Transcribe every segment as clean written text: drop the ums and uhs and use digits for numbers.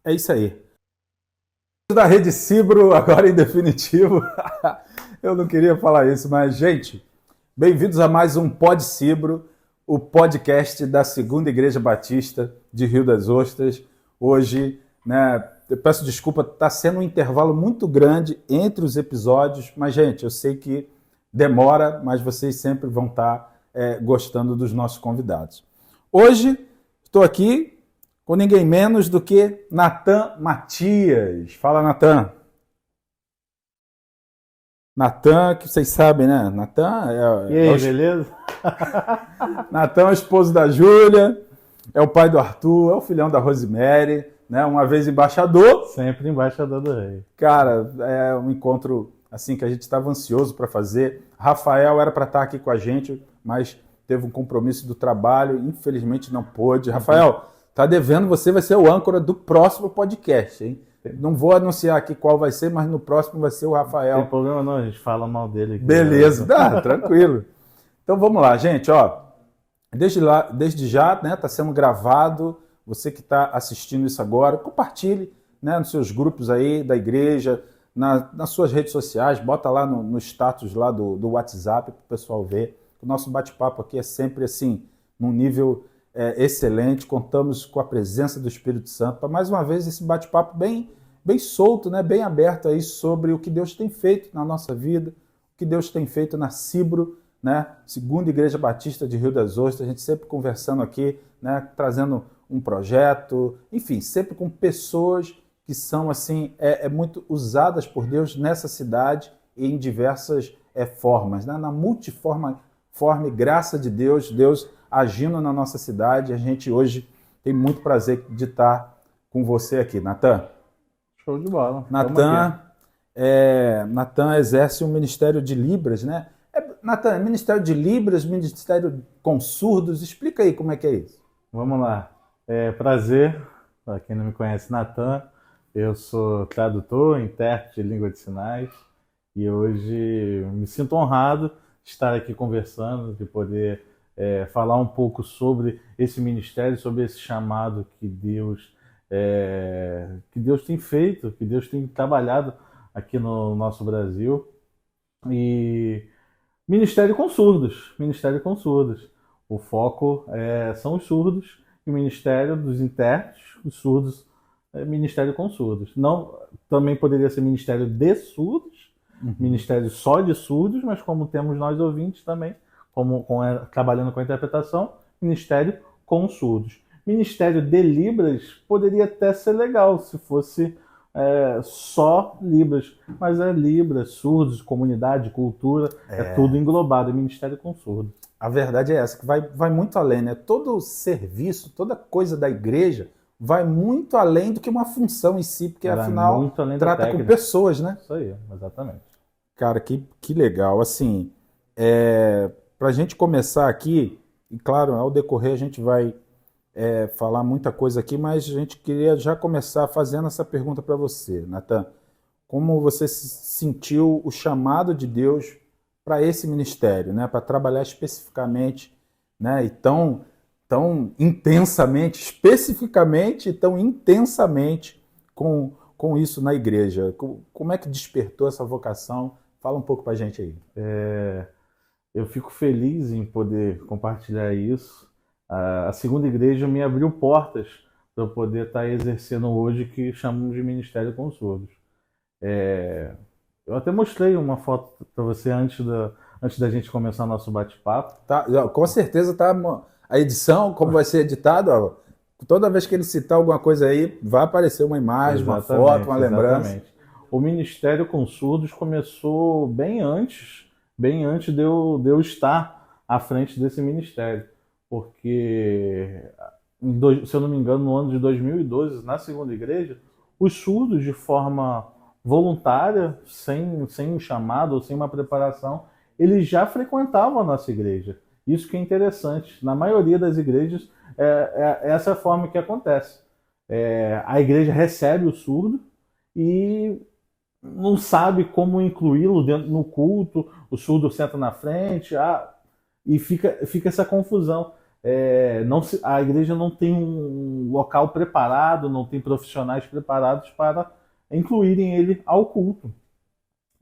É isso aí. Da Rede Cibro, agora em definitivo. Eu não queria falar isso, mas, gente, bem-vindos a mais um Pod Cibro, o podcast da Segunda Igreja Batista de Rio das Ostras. Hoje, né, eu peço desculpa, está sendo um intervalo muito grande entre os episódios, mas, gente, eu sei que demora, mas vocês sempre vão estar gostando dos nossos convidados. Hoje, estou aqui com ninguém menos do que Natan Matias. Fala, Natan. Natan, que vocês sabem, né? Natan E aí, beleza? Natan é o esposo da Júlia, é o pai do Arthur, é o filhão da Rosemary, né? Uma vez embaixador. Sempre embaixador do rei. Cara, é um encontro assim que a gente estava ansioso para fazer. Rafael era para estar aqui com a gente, mas teve um compromisso do trabalho, infelizmente não pôde. Rafael, tá devendo, você vai ser o âncora do próximo podcast, hein? Não vou anunciar aqui qual vai ser, mas no próximo vai ser o Rafael. Não tem problema não, a gente fala mal dele aqui. Beleza, tranquilo. Então vamos lá, gente, ó. Desde já, né, tá sendo gravado. Você que está assistindo isso agora, compartilhe, né, nos seus grupos aí da igreja, nas suas redes sociais, bota lá no status lá do WhatsApp para o pessoal ver. O nosso bate-papo aqui é sempre assim, num nível excelente. Contamos com a presença do Espírito Santo para mais uma vez esse bate-papo bem solto, né, bem aberto aí sobre o que Deus tem feito na nossa vida, o que Deus tem feito na Cibro, né, Segunda Igreja Batista de Rio das Ostras. A gente sempre conversando aqui, né, trazendo um projeto, enfim, sempre com pessoas que são assim muito usadas por Deus nessa cidade e em diversas formas, né, na multiforme graça de Deus, Deus agindo na nossa cidade. A gente hoje tem muito prazer de estar com você aqui, Natan. Show de bola. Natan exerce um ministério de Libras, né? Natan, ministério de Libras, ministério com surdos, explica aí como é que é isso. Vamos lá. Prazer, para quem não me conhece, Natan. Eu sou tradutor, intérprete de língua de sinais e hoje me sinto honrado de estar aqui conversando, de poder falar um pouco sobre esse ministério, sobre esse chamado que Deus tem feito, que Deus tem trabalhado aqui no nosso Brasil. E Ministério com surdos. O foco são os surdos e o Ministério dos intérpretes, os surdos, Ministério com surdos. Não, também poderia ser Ministério de surdos, Ministério só de surdos, mas como temos nós ouvintes também, trabalhando com a interpretação, Ministério com surdos. Ministério de Libras poderia até ser legal se fosse só Libras, mas Libras, surdos, comunidade, cultura, tudo englobado, Ministério com surdos. A verdade é essa, que vai muito além, né? Todo serviço, toda coisa da igreja vai muito além do que uma função em si, porque afinal trata com pessoas, né? Isso aí, exatamente. Cara, que legal. Assim, para a gente começar aqui, e claro, ao decorrer a gente vai falar muita coisa aqui, mas a gente queria já começar fazendo essa pergunta para você, Natan. Como você sentiu o chamado de Deus para esse ministério, né? Para trabalhar especificamente, né? E tão intensamente, especificamente e tão intensamente com isso na igreja. Como é que despertou essa vocação? Fala um pouco para a gente aí. Eu fico feliz em poder compartilhar isso. A Segunda Igreja me abriu portas para eu poder estar exercendo hoje o que chamamos de Ministério com Surdos. Eu até mostrei uma foto para você antes da gente começar nosso bate-papo. Tá, com certeza tá a edição, como vai ser editado, ó, toda vez que ele citar alguma coisa aí, vai aparecer uma imagem, uma foto, uma lembrança. Exatamente. O Ministério com Surdos começou bem antes de eu estar à frente desse ministério. Porque, se eu não me engano, no ano de 2012, na Segunda Igreja, os surdos, de forma voluntária, sem um chamado ou sem uma preparação, eles já frequentavam a nossa igreja. Isso que é interessante. Na maioria das igrejas, essa é a forma que acontece. A igreja recebe o surdo e não sabe como incluí-lo dentro no culto, o surdo senta na frente, e fica essa confusão. a igreja não tem um local preparado, não tem profissionais preparados para incluírem ele ao culto.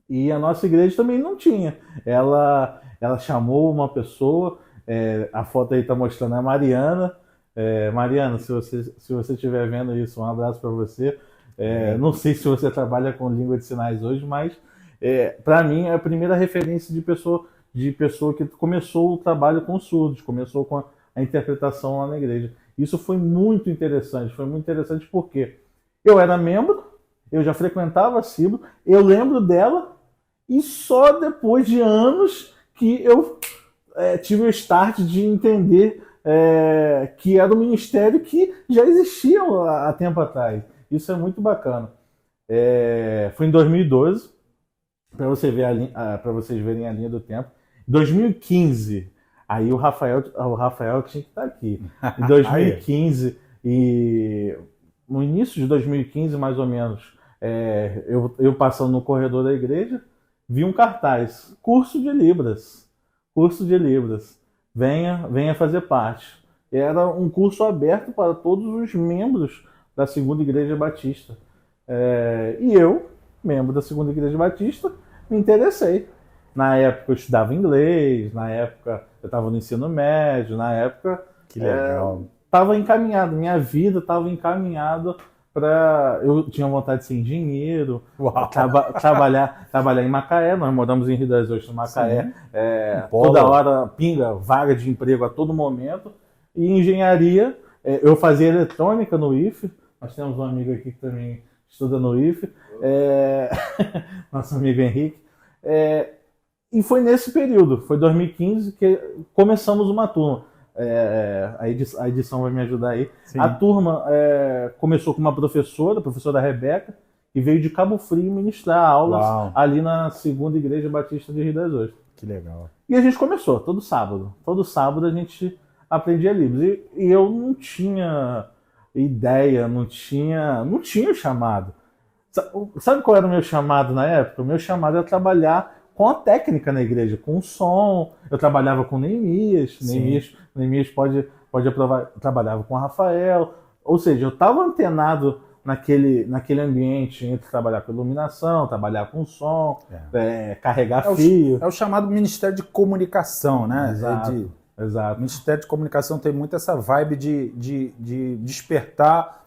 E a nossa igreja também não tinha. Ela chamou uma pessoa, a foto aí está mostrando a Mariana. Mariana, se você estiver vendo isso, um abraço para você. Não sei se você trabalha com língua de sinais hoje, mas para mim é a primeira referência de pessoa que começou o trabalho com surdos, começou com a interpretação lá na igreja. Isso foi muito interessante porque eu era membro, eu já frequentava a Cibro, eu lembro dela, e só depois de anos que eu tive o start de entender que era um ministério que já existia há tempo atrás. Isso é muito bacana. Foi em 2012, para vocês verem a linha do tempo. Em 2015, aí o Rafael tinha que estar aqui. Em 2015, e no início de 2015, mais ou menos, eu passando no corredor da igreja, vi um cartaz, curso de Libras, venha fazer parte. Era um curso aberto para todos os membros da Segunda Igreja Batista. E eu, membro da Segunda Igreja Batista, me interessei. Na época eu estudava inglês, na época eu estava no ensino médio, na época que legal. Estava encaminhado, minha vida estava encaminhada para... Eu tinha vontade de ser engenheiro, trabalhar em Macaé. Nós moramos em Rio das Ostras, Macaé. Toda hora pinga vaga de emprego a todo momento. E engenharia, eu fazia eletrônica no IFE. Nós temos um amigo aqui que também estuda no IFE, nosso amigo Henrique. E foi nesse período, foi 2015, que começamos uma turma. A edição vai me ajudar aí. Sim. A turma começou com uma professora, a professora Rebeca, que veio de Cabo Frio ministrar aulas ali na Segunda Igreja Batista de Rio das Ostras. Que legal. E a gente começou, todo sábado. Todo sábado a gente aprendia livros. E eu não tinha ideia, não tinha chamado. Sabe qual era o meu chamado na época? O meu chamado era trabalhar com a técnica na igreja, com o som. Eu trabalhava com Neemias pode aprovar, trabalhava com Rafael. Ou seja, eu estava antenado naquele ambiente entre trabalhar com iluminação, trabalhar com som, carregar fio. É o chamado Ministério de Comunicação, né? Exato. O Ministério de Comunicação tem muito essa vibe de despertar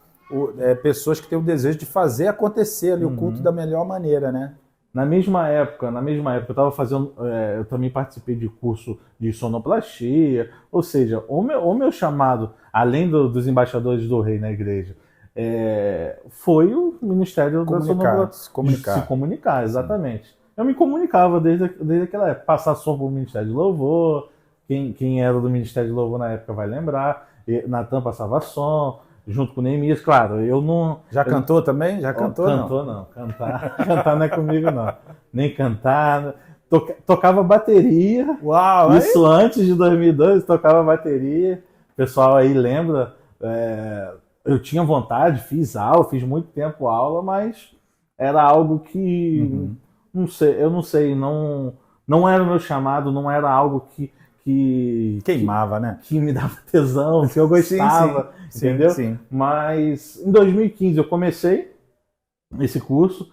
pessoas que têm o desejo de fazer acontecer ali o culto da melhor maneira, né? Na mesma época, eu estava fazendo, eu também participei de curso de sonoplastia, ou seja, o meu chamado, além dos embaixadores do rei na igreja, foi o Ministério da Sonoplastia. Se comunicar, exatamente. Sim. Eu me comunicava desde aquela época, passar som para o Ministério de Louvor, quem era do Ministério de Louvor na época vai lembrar, Natan passava som, junto com o Neemias, claro, eu não... Já cantou também? Já cantou, não? Cantou, não. Cantar não é comigo, não. Nem cantar. Tocava bateria. Uau! Isso aí? Antes de 2012, tocava bateria. O pessoal aí lembra. Eu tinha vontade, fiz muito tempo aula, mas era algo que... Não sei, não era o meu chamado, não era algo que queimava, né? Que me dava tesão, que eu gostava, entendeu? Sim. Mas em 2015 eu comecei esse curso,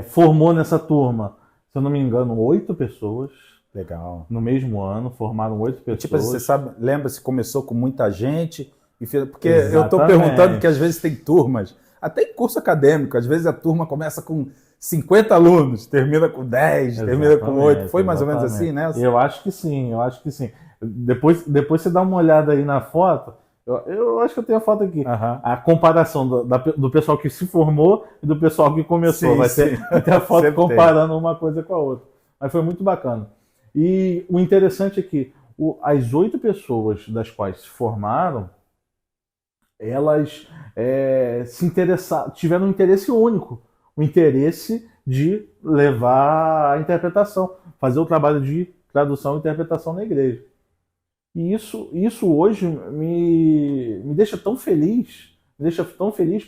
formou nessa turma, se eu não me engano, 8 pessoas. Legal. No mesmo ano, formaram 8 pessoas. Tipo, você lembra se começou com muita gente? Porque exatamente. Eu estou perguntando que às vezes tem turmas, até em curso acadêmico, às vezes a turma começa com 50 alunos, termina com 10, termina com 8. Foi mais ou menos assim, né? Eu acho que sim. Depois você dá uma olhada aí na foto. Eu acho que eu tenho a foto aqui. A comparação do pessoal que se formou e do pessoal que começou. Vai ter a foto comparando uma coisa com a outra. Mas foi muito bacana. E o interessante é que as 8 pessoas das quais se formaram, elas tiveram um interesse único. O interesse de levar a interpretação, fazer o trabalho de tradução e interpretação na igreja. E isso hoje me deixa tão feliz,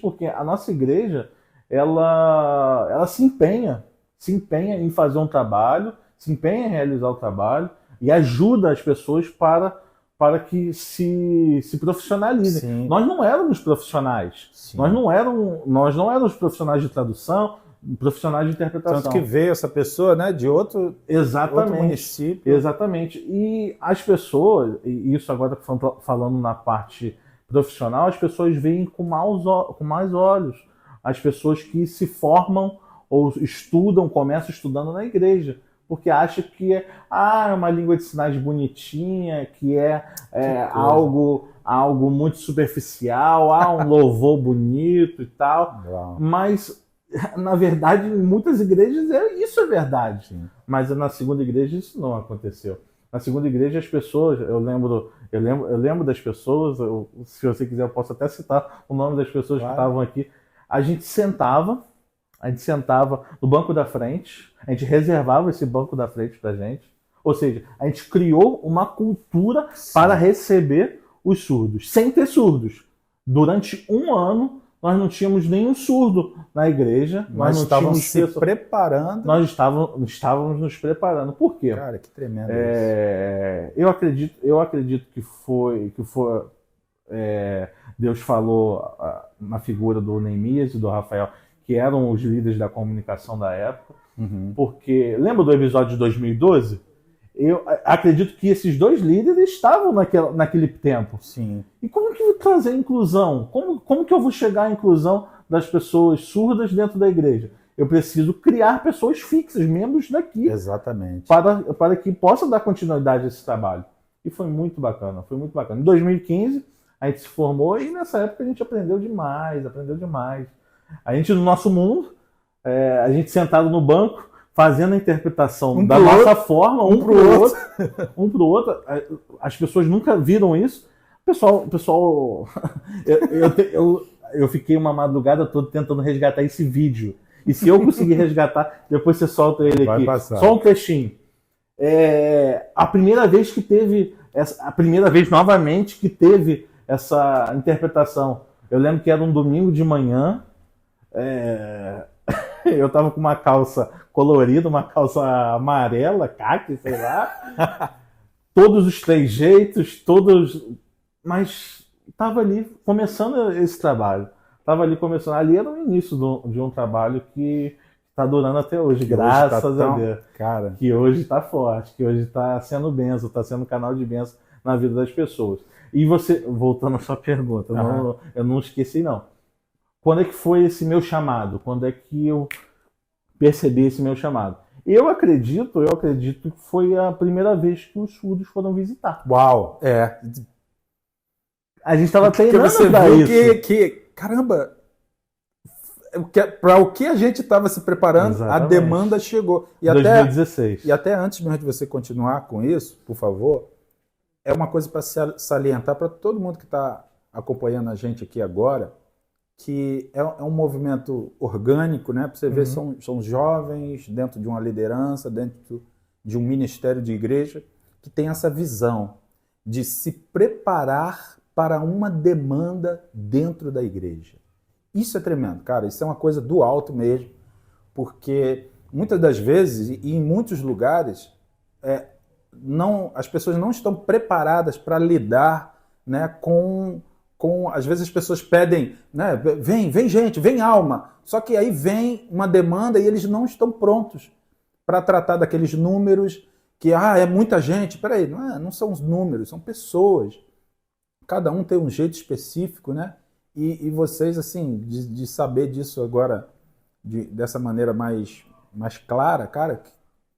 porque a nossa igreja, ela se empenha em fazer um trabalho, se empenha em realizar o trabalho e ajuda as pessoas para para que se profissionalizem. Sim. Nós não éramos profissionais. Sim. Nós não éramos profissionais de tradução, profissionais de interpretação. Tanto que veio essa pessoa, né, de outro município. Exatamente. E as pessoas, e isso agora falando na parte profissional, as pessoas veem com mais olhos. As pessoas que se formam ou estudam, começam estudando na igreja, porque acham que é uma língua de sinais bonitinha, que é algo muito superficial, um louvor bonito e tal. Uau. Mas, na verdade, em muitas igrejas isso é verdade. Sim. Mas na segunda igreja isso não aconteceu. Na segunda igreja as pessoas, eu lembro das pessoas, se você quiser eu posso até citar o nome das pessoas que estavam aqui. A gente sentava no banco da frente, a gente reservava esse banco da frente pra gente. Ou seja, a gente criou uma cultura para receber os surdos, sem ter surdos. Durante um ano, nós não tínhamos nenhum surdo na igreja. Nós estávamos se preparando. Nós estávamos nos preparando. Por quê? Cara, que tremendo isso. Eu acredito que foi Deus falou na figura do Neemias e do Rafael, que eram os líderes da comunicação da época. Uhum. Porque, lembra do episódio de 2012? Eu acredito que esses dois líderes estavam naquele tempo. Sim. E como que eu vou trazer a inclusão? Como que eu vou chegar à inclusão das pessoas surdas dentro da igreja? Eu preciso criar pessoas fixas, membros daqui. Exatamente. Para que possa dar continuidade a esse trabalho. E foi muito bacana, foi muito bacana. Em 2015, a gente se formou e nessa época a gente aprendeu demais. A gente, no nosso mundo, a gente sentado no banco, fazendo a interpretação da nossa forma, um pro outro. As pessoas nunca viram isso. Pessoal, eu fiquei uma madrugada toda tentando resgatar esse vídeo. E se eu conseguir resgatar, depois você solta ele aqui. Só um trechinho. A primeira vez novamente que teve essa interpretação. Eu lembro que era um domingo de manhã. Eu tava com uma calça colorida, uma calça amarela, caqui, sei lá. Todos os trejeitos, mas tava ali começando esse trabalho. Ali era o início de um trabalho que está durando até hoje, graças a Deus. Cara. Que hoje está forte, que hoje está sendo bênção, está sendo um canal de bênção na vida das pessoas. E você, voltando à sua pergunta, eu não esqueci não. Quando é que foi esse meu chamado? Quando é que eu percebi esse meu chamado? Eu acredito que foi a primeira vez que os surdos foram visitar. Uau! A gente estava treinando você pra viu isso. Caramba! Para o que a gente estava se preparando, Exatamente. A demanda chegou. 2016. E até antes mesmo de você continuar com isso, por favor, é uma coisa para salientar para todo mundo que está acompanhando a gente aqui agora, que é um movimento orgânico, né? Para você ver, são jovens dentro de uma liderança, dentro de um ministério de igreja, que tem essa visão de se preparar para uma demanda dentro da igreja. Isso é tremendo, cara. Isso é uma coisa do alto mesmo, porque muitas das vezes, e em muitos lugares, as pessoas não estão preparadas para lidar, né, com às vezes as pessoas pedem, né, vem gente, vem alma, só que aí vem uma demanda e eles não estão prontos para tratar daqueles números que, é muita gente. Peraí, não são os números, são pessoas. Cada um tem um jeito específico, né? E vocês, assim, de saber disso agora, dessa maneira mais clara, cara,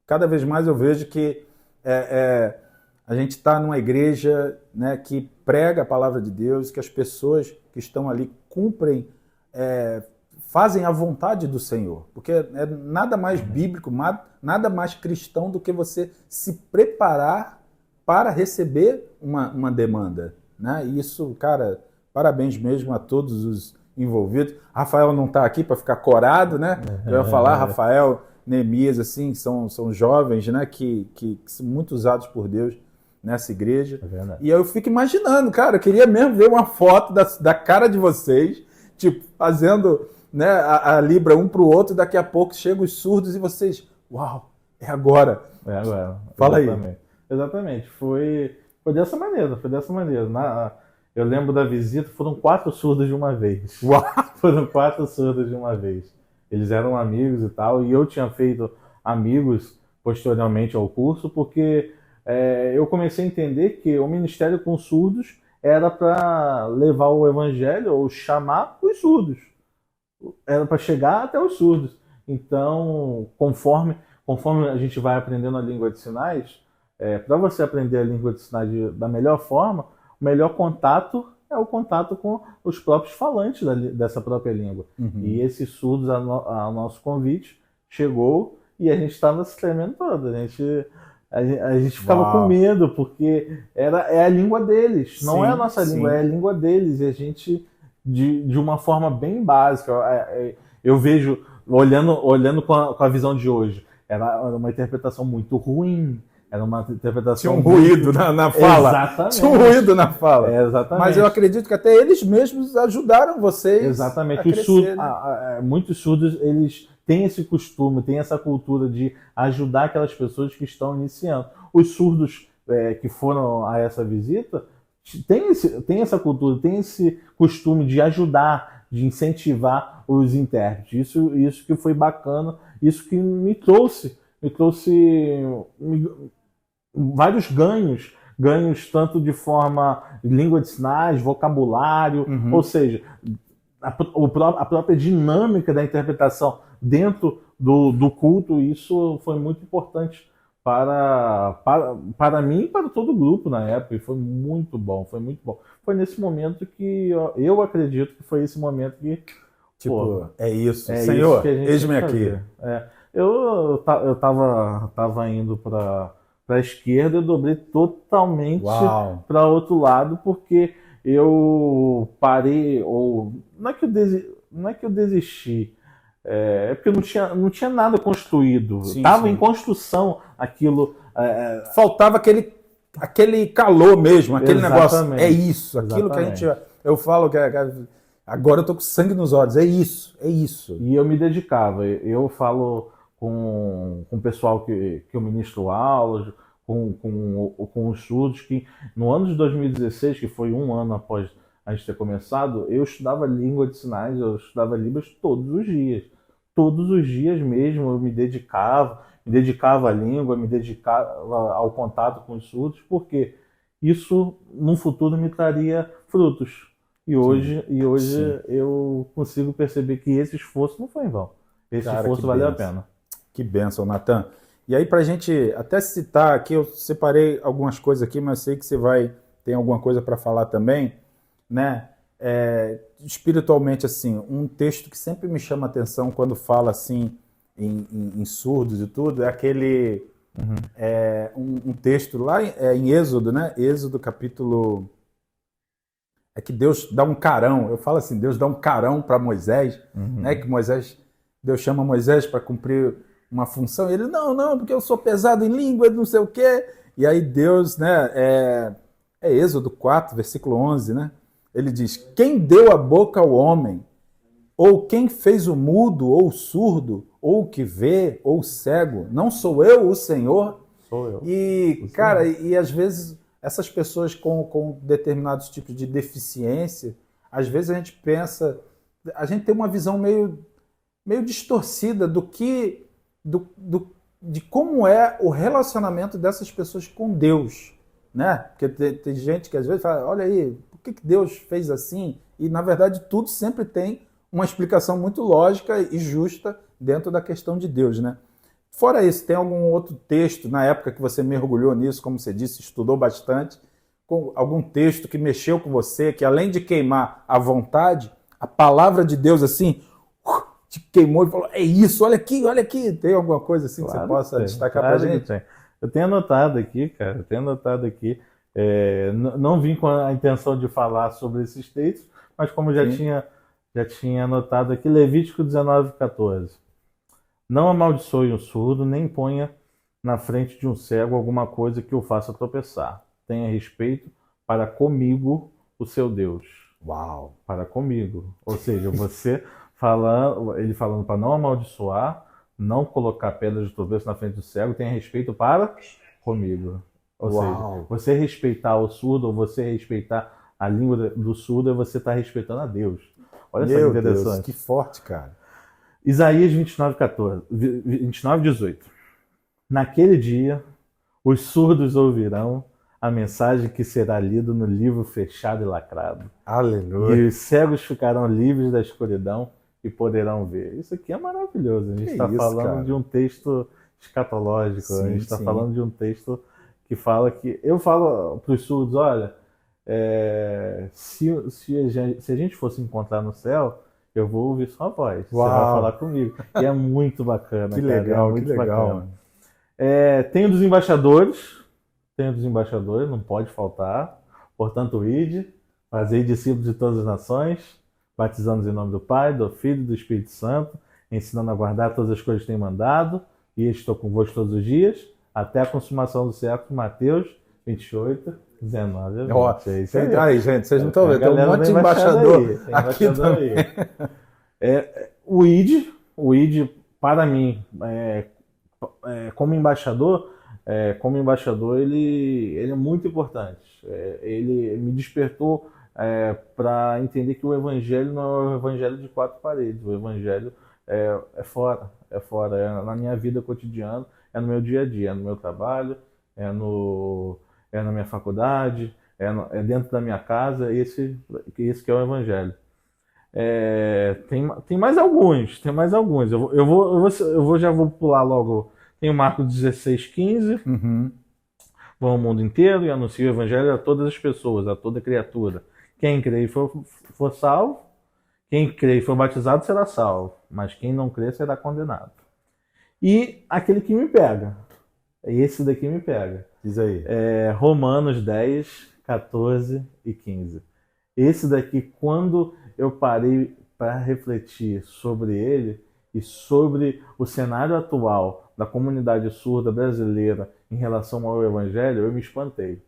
cada vez mais eu vejo que a gente está numa igreja, né, que prega a palavra de Deus, que as pessoas que estão ali cumprem, fazem a vontade do Senhor. Porque é nada mais bíblico, nada mais cristão do que você se preparar para receber uma demanda, né? E isso, cara, parabéns mesmo a todos os envolvidos. Rafael não está aqui para ficar corado, né? Eu ia falar, Rafael, Neemias, assim, são jovens, né, que são muito usados por Deus nessa igreja. E eu fico imaginando, cara, eu queria mesmo ver uma foto da cara de vocês, tipo, fazendo, né, a Libra um para o outro, daqui a pouco chegam os surdos e vocês, uau, é agora. É agora. Fala Exatamente. aí. Exatamente. Foi Foi dessa maneira, foi dessa maneira. Eu lembro da visita, foram 4 surdos de uma vez. Uau! Foram 4 surdos de uma vez. Eles eram amigos e tal, e eu tinha feito amigos posteriormente ao curso, porque eu comecei a entender que o ministério com surdos era para levar o evangelho, ou chamar os surdos. Era para chegar até os surdos. Então, conforme a gente vai aprendendo a língua de sinais, para você aprender a língua de sinais da melhor forma, o melhor contato é o contato com os próprios falantes dessa própria língua. Uhum. E esses surdos, ao nosso convite, chegou e a gente estava se tremendo todo. A gente ficava Uau. com medo, porque é a língua deles, não é a nossa Sim. língua, é a língua deles. E a gente, de uma forma bem básica, eu vejo, olhando com a visão de hoje, era uma interpretação muito ruim. Era uma interpretação. Tinha um ruído na fala. Exatamente. Tinha um ruído na fala. Exatamente. Mas eu acredito que até eles mesmos ajudaram vocês. Exatamente. A crescer, muitos surdos, eles têm esse costume, têm essa cultura de ajudar aquelas pessoas que estão iniciando. Os surdos que foram a essa visita têm essa cultura, têm esse costume de ajudar, de incentivar os intérpretes. Isso que foi bacana, isso que me trouxe vários ganhos tanto de forma língua de sinais, vocabulário, ou seja, a própria dinâmica da interpretação dentro do culto. Isso foi muito importante para mim e para todo o grupo na época, e foi muito bom, foi muito bom. Foi nesse momento que eu acredito que foi esse momento que é isso, é Senhor, isso que a gente eis-me tem que aqui. fazer. Eu tava indo para a esquerda, eu dobrei totalmente para outro lado, porque eu parei, ou não é que eu desisti, porque não tinha nada construído, estava em construção aquilo. Faltava aquele calor mesmo, aquele negócio. É isso, aquilo Exatamente. que eu falo que agora eu tô com sangue nos olhos, é isso. E eu me dedicava, eu falo com o pessoal que eu ministro aulas, com os surdos, que no ano de 2016, que foi um ano após a gente ter começado, eu estudava língua de sinais, eu estudava Libras todos os dias mesmo. Eu me dedicava à língua, me dedicava ao contato com os surdos, porque isso no futuro me traria frutos. E hoje eu consigo perceber que esse esforço não foi em vão. Esse esforço valeu a pena. Que bênção, Natan. E aí, para a gente até citar aqui, eu separei algumas coisas aqui, mas sei que você tem alguma coisa para falar também, né? Espiritualmente, assim, um texto que sempre me chama a atenção quando fala assim em surdos e tudo, é aquele um texto lá em Êxodo, né? Êxodo capítulo... É que Deus dá um carão, eu falo assim, Deus dá um carão para Moisés, né? Que Deus chama Moisés para cumprir uma função, e ele, não, porque eu sou pesado em língua, não sei o quê. E aí Deus, né, é Êxodo 4, versículo 11, né? Ele diz, quem deu a boca ao homem, ou quem fez o mudo, ou o surdo, ou o que vê, ou o cego, não sou eu o Senhor? Sou eu. E, cara, e às vezes essas pessoas com determinados tipos de deficiência, às vezes a gente pensa, a gente tem uma visão meio distorcida de como é o relacionamento dessas pessoas com Deus, né? Porque tem gente que às vezes fala, olha aí, por que Deus fez assim? E na verdade tudo sempre tem uma explicação muito lógica e justa dentro da questão de Deus, né? Fora isso, tem algum outro texto, na época que você mergulhou nisso, como você disse, estudou bastante, com algum texto que mexeu com você, que além de queimar a vontade, a palavra de Deus assim, te queimou e falou, é isso, olha aqui. Tem alguma coisa assim que você possa destacar pra gente? Eu tenho anotado aqui, cara, não vim com a intenção de falar sobre esses textos, mas como já tinha anotado aqui, Levítico 19:14. Não amaldiçoe um surdo, nem ponha na frente de um cego alguma coisa que o faça tropeçar. Tenha respeito para comigo, o seu Deus. Uau! Para comigo. Ou seja, ele falando para não amaldiçoar, não colocar pedras de tropeço na frente do cego, tenha respeito para comigo. Ou Uau. seja, você respeitar o surdo ou você respeitar a língua do surdo é você estar respeitando a Deus. Olha só que Meu interessante. Deus, que forte, cara. Isaías 29:18. Naquele dia, os surdos ouvirão a mensagem que será lida no livro fechado e lacrado. Aleluia. E os cegos ficarão livres da escuridão e poderão ver. Isso aqui é maravilhoso. A gente está falando cara? de um texto escatológico. A Sim, gente está sim. falando de um texto que fala que... Eu falo para os surdos, olha, se a gente fosse encontrar no céu, eu vou ouvir sua voz. Você vai Uau. falar comigo. E é muito bacana, Que cara, legal, é muito que legal. bacana. Tem o dos embaixadores, não pode faltar. Portanto, ide, fazei discípulos de todas as nações, batizando-os em nome do Pai, do Filho e do Espírito Santo, ensinando a guardar todas as coisas que tem mandado, e estou convosco todos os dias, até a consumação do século. Mateus 28:19. Ó, É isso aí. aí, gente, vocês não estão vendo, tem um Galera monte de da embaixada embaixador aí, tem aqui embaixador também. aí. O ID, para mim, como embaixador, ele é muito importante. Ele me despertou para entender que o evangelho não é o evangelho de quatro paredes. O evangelho é fora, é na minha vida cotidiana, é no meu dia a dia, é no meu trabalho, é na minha faculdade, é dentro da minha casa. Esse que é o evangelho. Tem mais alguns. Já vou pular logo. Tem o Marcos 16:15. Uhum. Vão ao mundo inteiro e anuncia o evangelho a todas as pessoas, a toda criatura. Quem crê e for salvo, quem crê e for batizado será salvo, mas quem não crê será condenado. E aquele que me pega, esse daqui me pega. Diz aí. Romanos 10:14 e 15. Esse daqui, quando eu parei para refletir sobre ele e sobre o cenário atual da comunidade surda brasileira em relação ao evangelho, eu me espantei.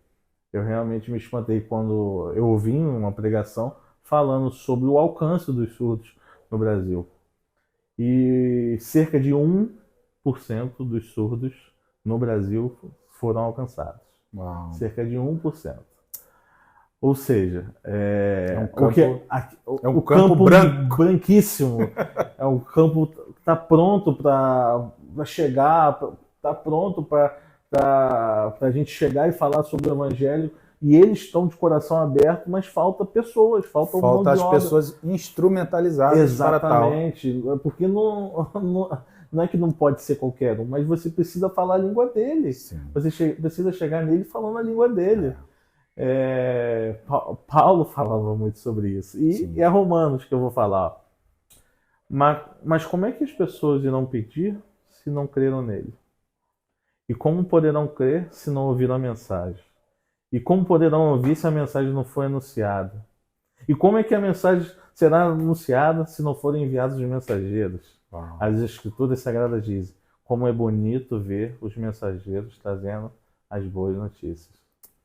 Eu realmente me espantei quando eu ouvi uma pregação falando sobre o alcance dos surdos no Brasil. E cerca de 1% dos surdos no Brasil foram alcançados. Uau. Cerca de 1%. Ou seja, um campo branco. branquíssimo. É um campo que está pronto para chegar, está pronto para a gente chegar e falar sobre o evangelho. E eles estão de coração aberto, mas falta pessoas, falta as pessoas instrumentalizadas. Exatamente, para tal. Porque não é que não pode ser qualquer um, mas você precisa falar a língua dele. Sim. Você precisa chegar nele falando a língua dele. Paulo falava muito sobre isso. E é Romanos que eu vou falar. Mas como é que as pessoas irão pedir se não creram nele? E como poderão crer se não ouviram a mensagem? E como poderão ouvir se a mensagem não for anunciada? E como é que a mensagem será anunciada se não forem enviados os mensageiros? Uau. As Escrituras Sagradas dizem: como é bonito ver os mensageiros trazendo as boas notícias.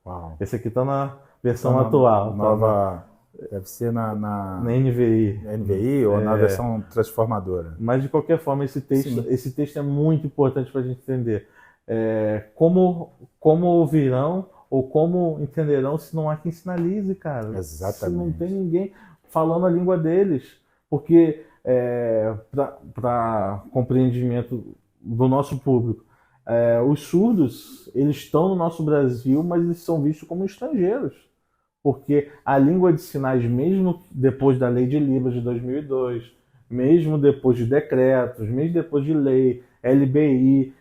Uau. Esse aqui está na versão atual. Nova, deve ser na NVI. NVI ou na versão transformadora. Mas, de qualquer forma, esse texto é muito importante para a gente entender. Como ouvirão ou como entenderão se não há quem sinalize, cara? Exatamente. Se não tem ninguém falando a língua deles. Porque, para compreendimento do nosso público, os surdos, eles estão no nosso Brasil, mas eles são vistos como estrangeiros. Porque a língua de sinais, mesmo depois da Lei de Libras de 2002, mesmo depois de decretos, mesmo depois de lei, LBI,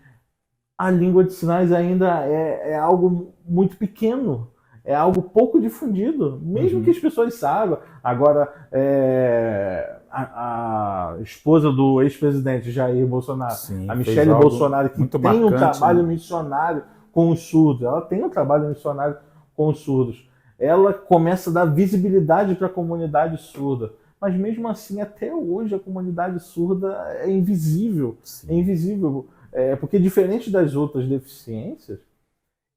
a língua de sinais ainda é algo muito pequeno, é algo pouco difundido, mesmo que as pessoas saibam. Agora, a esposa do ex-presidente Jair Bolsonaro, Sim, a Michele Bolsonaro, que tem marcante, um trabalho missionário com os surdos, ela tem um trabalho missionário com os surdos, ela começa a dar visibilidade para a comunidade surda. Mas mesmo assim, até hoje, a comunidade surda é invisível. Sim. É invisível. Porque diferente das outras deficiências,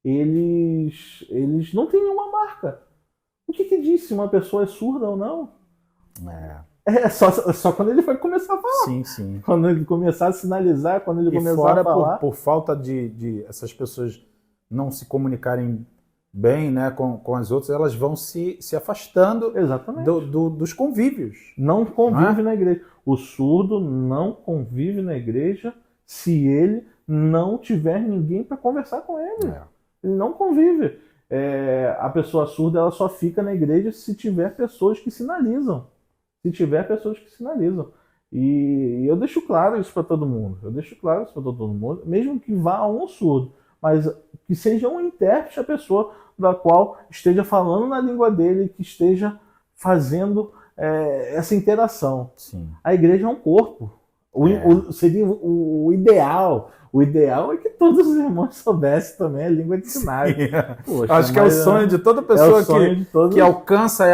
eles não têm nenhuma marca. O que diz se uma pessoa é surda ou não? Só quando ele vai começar a falar. Sim, sim. Quando ele começar a sinalizar, quando ele começar fora a falar. Por falta de essas pessoas não se comunicarem bem, né, com as outras, elas vão se afastando Exatamente. dos convívios. Não convive Não é? na igreja. O surdo não convive na igreja se ele não tiver ninguém para conversar com ele. É. Ele não convive. A pessoa surda ela só fica na igreja se tiver pessoas que sinalizam. Se tiver pessoas que sinalizam. E eu deixo claro isso para todo mundo. Eu deixo claro isso para todo mundo, mesmo que vá um surdo, mas que seja um intérprete a pessoa da qual esteja falando na língua dele, que esteja fazendo essa interação. Sim. A igreja é um corpo. Seria o ideal. O ideal é que todos os irmãos soubessem também a língua de sinais. Poxa, acho que é o sonho de toda pessoa que alcança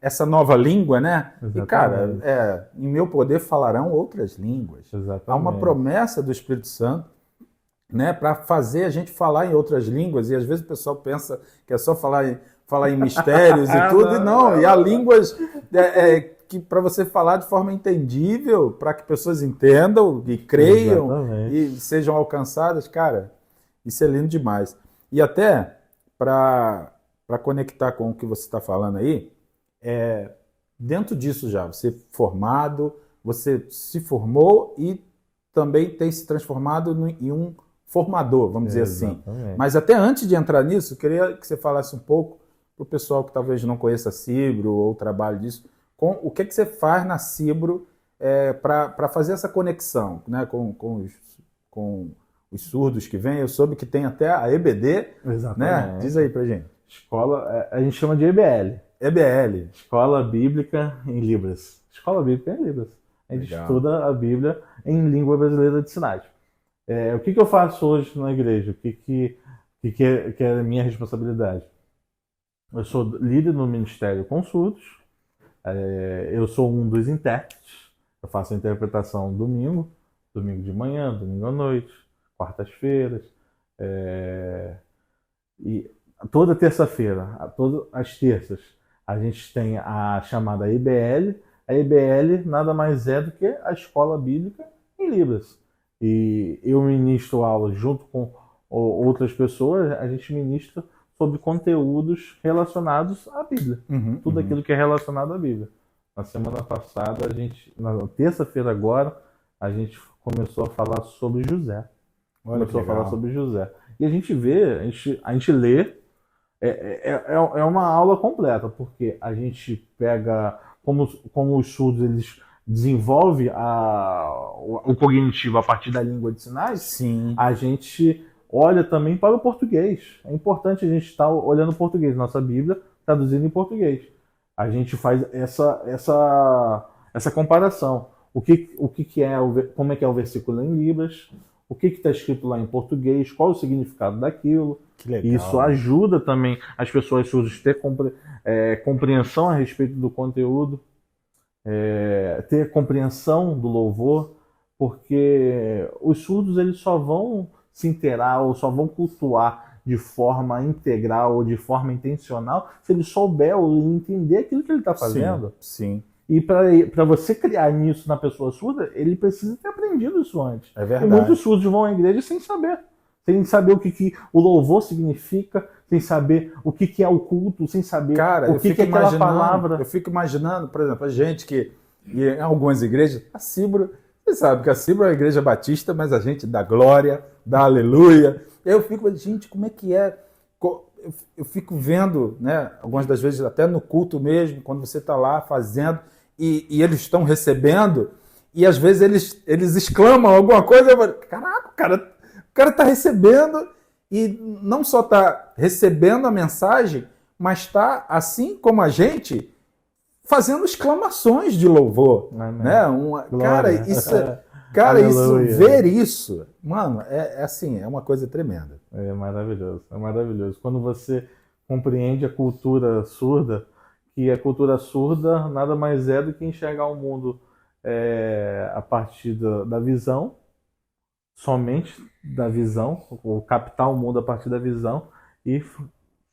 essa nova língua, né? Exatamente. E, cara, em meu poder falarão outras línguas. Exatamente. Há uma promessa do Espírito Santo, né, para fazer a gente falar em outras línguas, e às vezes o pessoal pensa que é só falar em mistérios e tudo, e há línguas que para você falar de forma entendível, para que pessoas entendam e creiam. Exatamente. E sejam alcançadas. Cara, isso é lindo demais. E até para conectar com o que você está falando aí, dentro disso já, você formado, você se formou e também tem se transformado em um formador, vamos dizer assim. Mas até antes de entrar nisso, eu queria que você falasse um pouco para o pessoal que talvez não conheça a Cibro ou o trabalho disso, o que você faz na Cibro para fazer essa conexão, né, com os surdos que vêm. Eu soube que tem até a EBD, né? Diz aí pra gente. Escola, a gente chama de EBL. EBL. Escola Bíblica em Libras. Escola Bíblica em Libras. A gente estuda a Bíblia em língua brasileira de sinais. O que eu faço hoje na igreja? O que é a minha responsabilidade? Eu sou líder no Ministério com Surdos. Eu sou um dos intérpretes. Eu faço a interpretação domingo de manhã, domingo à noite, quartas-feiras. E toda terça-feira, todas as terças, a gente tem a chamada IBL. A IBL nada mais é do que a Escola Bíblica em Libras. E eu ministro aulas junto com outras pessoas, a gente ministra sobre conteúdos relacionados à Bíblia. Tudo aquilo que é relacionado à Bíblia. Na semana passada, na terça-feira agora, a gente começou a falar sobre José. E a gente vê, a gente lê, é uma aula completa, porque a gente pega, como os surdos eles desenvolvem o cognitivo a partir da língua de sinais. Sim. A gente olha também para o português. É importante a gente estar olhando o português, nossa Bíblia traduzindo em português. A gente faz essa comparação. Como é que é o versículo em Libras, o que está escrito lá em português, qual o significado daquilo. Que legal. Isso ajuda também as pessoas surdas a ter compreensão a respeito do conteúdo, ter compreensão do louvor, porque os surdos eles só vão se inteirar ou só vão cultuar de forma integral ou de forma intencional se ele souber ou entender aquilo que ele está fazendo. Sim. E para você criar isso na pessoa surda, ele precisa ter aprendido isso antes. É verdade. E muitos surdos vão à igreja sem saber o que o louvor significa, sem saber o que é o culto, sem saber o que é aquela palavra. Eu fico imaginando, por exemplo, a gente que em algumas igrejas, a Cibro, você sabe que a Cibro é uma igreja batista, mas a gente dá glória, dá aleluia. Eu fico, gente, como é que é? Eu fico vendo, né, algumas das vezes até no culto mesmo, quando você está lá fazendo e eles estão recebendo, e às vezes eles exclamam alguma coisa, eu falo, caraca, o cara está recebendo e não só está recebendo a mensagem, mas está, assim como a gente, fazendo exclamações de louvor. Né? Ver isso, mano, assim, é uma coisa tremenda. É maravilhoso. Quando você compreende a cultura surda, que a cultura surda nada mais é do que enxergar o mundo a partir da visão, somente da visão, ou captar o mundo a partir da visão e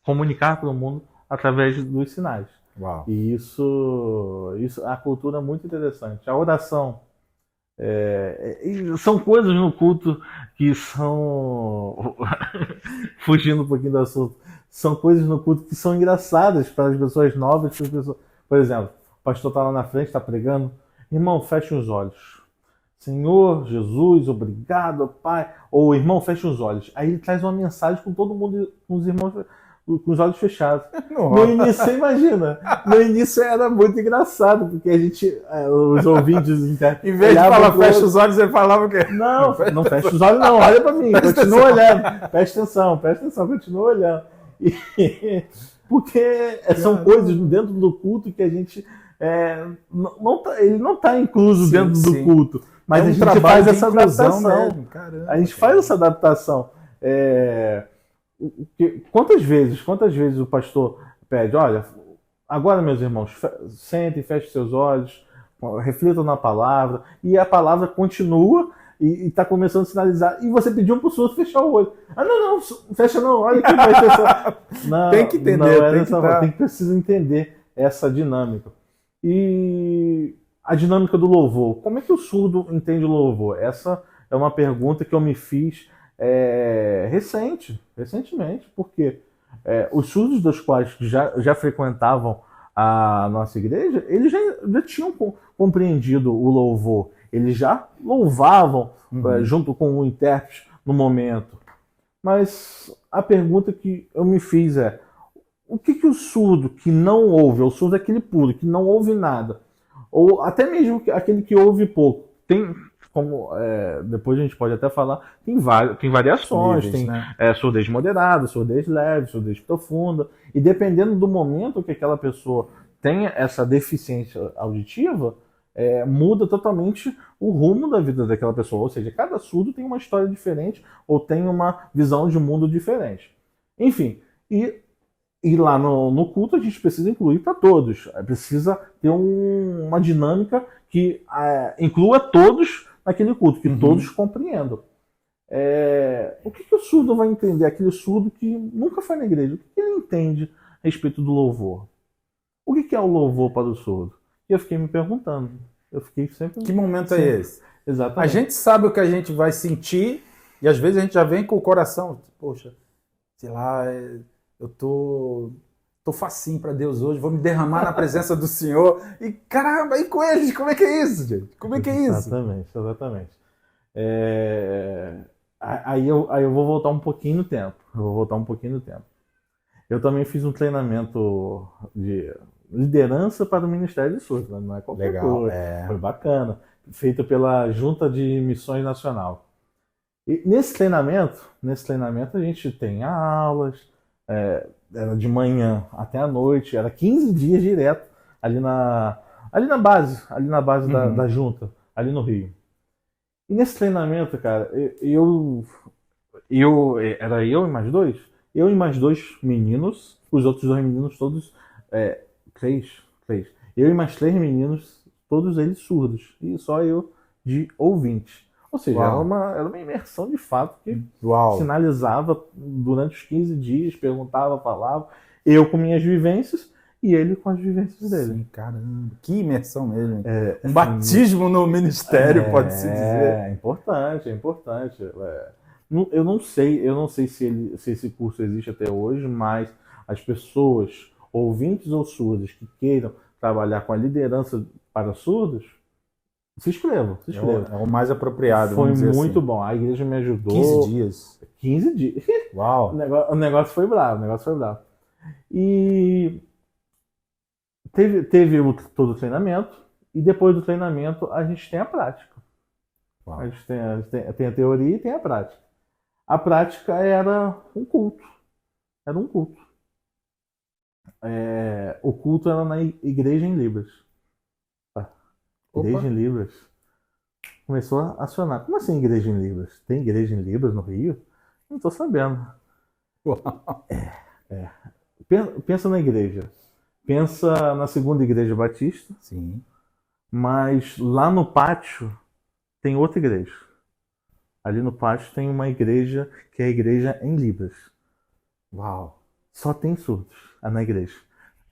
comunicar para o mundo através dos sinais. Uau. E isso a cultura é muito interessante. A oração E são coisas no culto que são. Fugindo um pouquinho do assunto. São coisas no culto que são engraçadas para as pessoas novas. Para as pessoas... Por exemplo, o pastor está lá na frente, está pregando. Irmão, feche os olhos. Senhor Jesus, obrigado, Pai. Ou irmão, feche os olhos. Aí ele traz uma mensagem com todo mundo, com os irmãos com os olhos fechados. No início, você imagina, no início era muito engraçado, porque a gente, os ouvintes em vez de falar fecha os olhos, ele falava o quê? Não fecha os olhos não, olha para mim, continua olhando, presta atenção, continua olhando. Porque são coisas dentro do culto que a gente ele não está incluso dentro do culto, mas a gente faz essa adaptação. A gente faz essa adaptação. Quantas vezes o pastor pede, olha, agora meus irmãos, sentem, fechem seus olhos, reflitam na palavra, e a palavra continua e está começando a sinalizar, e você pediu para o outro fechar o olho. Não, fecha não, olha que vai fechar. Não, tem que entender, precisa entender essa dinâmica. E a dinâmica do louvor, como é que o surdo entende o louvor? Essa é uma pergunta que eu me fiz recentemente, porque os surdos dos quais já frequentavam a nossa igreja, eles já tinham compreendido o louvor, eles já louvavam junto com o intérprete no momento. Mas a pergunta que eu me fiz o que o surdo que não ouve, o surdo é aquele puro, que não ouve nada, ou até mesmo aquele que ouve pouco, tem... Como depois a gente pode até falar, tem variações, níveis, tem surdez moderada, surdez leve, surdez profunda, e dependendo do momento que aquela pessoa tem essa deficiência auditiva, muda totalmente o rumo da vida daquela pessoa, ou seja, cada surdo tem uma história diferente ou tem uma visão de mundo diferente. Enfim, e lá no culto a gente precisa incluir para todos, precisa ter uma dinâmica que inclua todos naquele culto, que todos compreendam. O que o surdo vai entender? Aquele surdo que nunca foi na igreja, o que ele entende a respeito do louvor? O que é o louvor para o surdo? E eu fiquei me perguntando. Eu fiquei sempre... Que momento é esse? Exatamente. A gente sabe o que a gente vai sentir e às vezes a gente já vem com o coração, poxa, sei lá, eu tô facinho para Deus hoje, vou me derramar na presença do Senhor. E caramba, e com eles, como é que é isso, gente? Como é que é isso? Exatamente. Aí eu vou voltar um pouquinho no tempo. Eu também fiz um treinamento de liderança para o Ministério de Surdos, não é qualquer coisa. Foi bacana. Feito pela Junta de Missões Nacional. E nesse treinamento a gente tem aulas, era de manhã até a noite, era 15 dias direto ali na base da junta, ali no Rio. E nesse treinamento, cara, era eu e mais dois meninos, os outros dois meninos todos, três, eu e mais 3 meninos, todos eles surdos, e só eu de ouvinte. Ou seja, era uma imersão de fato que sinalizava durante os 15 dias, perguntava, falava, eu com minhas vivências e ele com as vivências dele. Sim, caramba, que imersão mesmo. Um batismo no ministério, pode-se dizer. É importante. Eu não sei se esse curso existe até hoje, mas as pessoas, ouvintes ou surdas, que queiram trabalhar com a liderança para surdos, se inscrevam. É o mais apropriado. Foi muito bom. A igreja me ajudou. 15 dias. Uau! O negócio foi bravo. E teve todo o treinamento. E depois do treinamento a gente tem a prática. Uau. A gente tem a teoria e tem a prática. A prática era um culto. O culto era na igreja em Libras. Igreja em Libras. Começou a acionar. Como assim igreja em Libras? Tem igreja em Libras no Rio? Não estou sabendo. Pensa na igreja. Pensa na segunda igreja batista. Sim. Mas lá no pátio tem outra igreja. Ali no pátio tem uma igreja que é a igreja em Libras. Uau! Só tem surdos na igreja.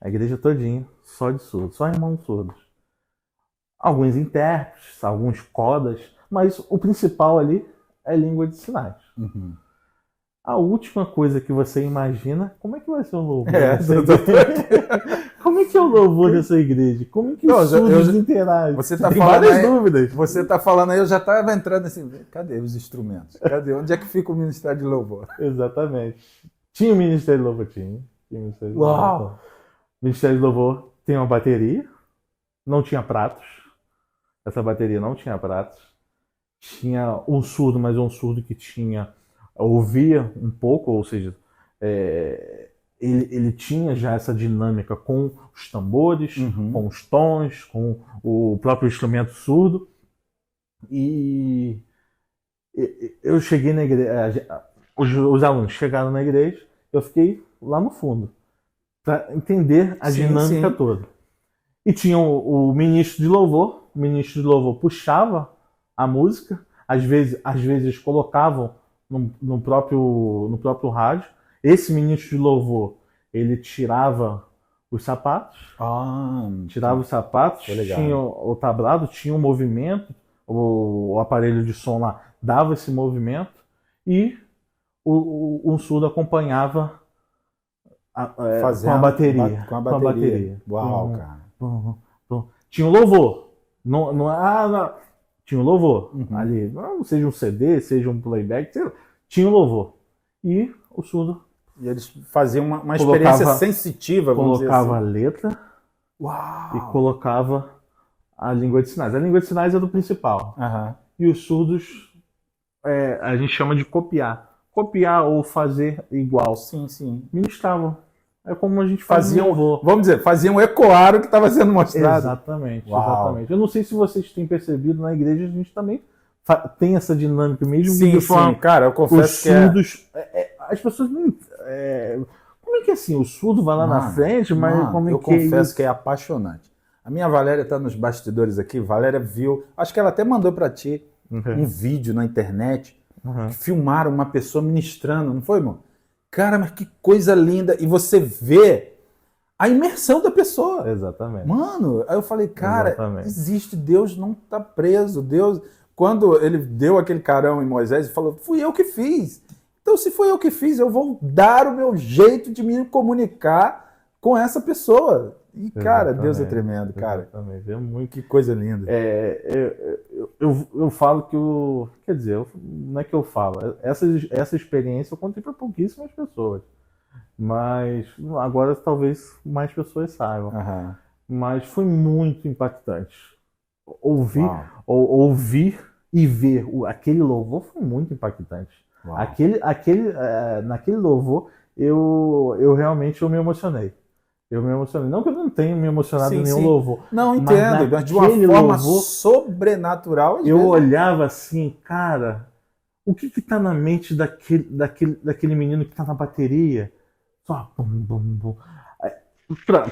A igreja todinha, só de surdos. Só irmãos surdos. alguns intérpretes, alguns codas, mas o principal ali é língua de sinais. Uhum. A última coisa que você imagina, como é que vai ser o louvor? Como é que é o louvor dessa igreja? Como é que os surdos interagem? Você tá Tem falando várias aí, dúvidas. Você está falando aí, eu já estava entrando assim, cadê os instrumentos? Cadê? Onde é que fica o Ministério de Louvor? Exatamente. Tinha o Ministério de Louvor, tinha. Tinha o Ministério de Louvor. Uau! O Ministério de Louvor tem uma bateria, não tinha pratos. Essa bateria não tinha pratos. Tinha um surdo, mas um surdo que ouvia um pouco, ou seja, ele tinha já essa dinâmica com os tambores, com os tons, com o próprio instrumento surdo. E eu cheguei na igreja, os alunos chegaram na igreja, eu fiquei lá no fundo, para entender a dinâmica toda. E tinha o ministro de louvor, o ministro de louvor puxava a música, às vezes colocavam no próprio rádio. Esse ministro de louvor, ele tirava os sapatos, tinha o tablado, tinha um movimento, o aparelho de som lá dava esse movimento e um surdo acompanhava com a bateria. Com a bateria. Uau, cara. Tinha um louvor. Tinha um louvor ali. Não seja um CD, seja um playback, tinha um louvor. E o surdo. E eles faziam uma experiência sensitiva, vamos dizer assim. Colocava a letra. Uau. E colocava a língua de sinais. A língua de sinais é do principal. E os surdos, a gente chama de copiar. Copiar ou fazer igual. Sim. Ministravam. É como a gente fazia. Vamos dizer, faziam ecoar o que estava sendo mostrado. Exatamente. Eu não sei se vocês têm percebido, na igreja a gente também tem essa dinâmica mesmo. Sim, cara, eu confesso que surdos, as pessoas não... como é que é assim? O surdo vai lá na frente, mas como é que é isso? Eu confesso que é apaixonante. A minha Valéria está nos bastidores aqui. Valéria viu, acho que ela até mandou para ti um vídeo na internet que filmaram uma pessoa ministrando, não foi, irmão? Cara, mas que coisa linda! E você vê a imersão da pessoa. Exatamente. Mano, aí eu falei, cara, existe, Deus não está preso. Deus, quando ele deu aquele carão em Moisés, ele falou, fui eu que fiz. Então, se foi eu que fiz, eu vou dar o meu jeito de me comunicar com essa pessoa. E, cara, Deus é tremendo, cara. É muito... Que coisa linda. Eu falo que quer dizer, não é que eu falo. Essa experiência eu contei para pouquíssimas pessoas. Mas agora talvez mais pessoas saibam. Mas foi muito impactante. Ouvir e ver aquele louvor foi muito impactante. Naquele louvor, eu realmente me emocionei. Não que eu não tenha me emocionado em nenhum louvor. Não, entendo. Mas de uma forma sobrenatural. Eu olhava assim, cara, o que está na mente daquele menino que está na bateria? Só bum, bum, bum.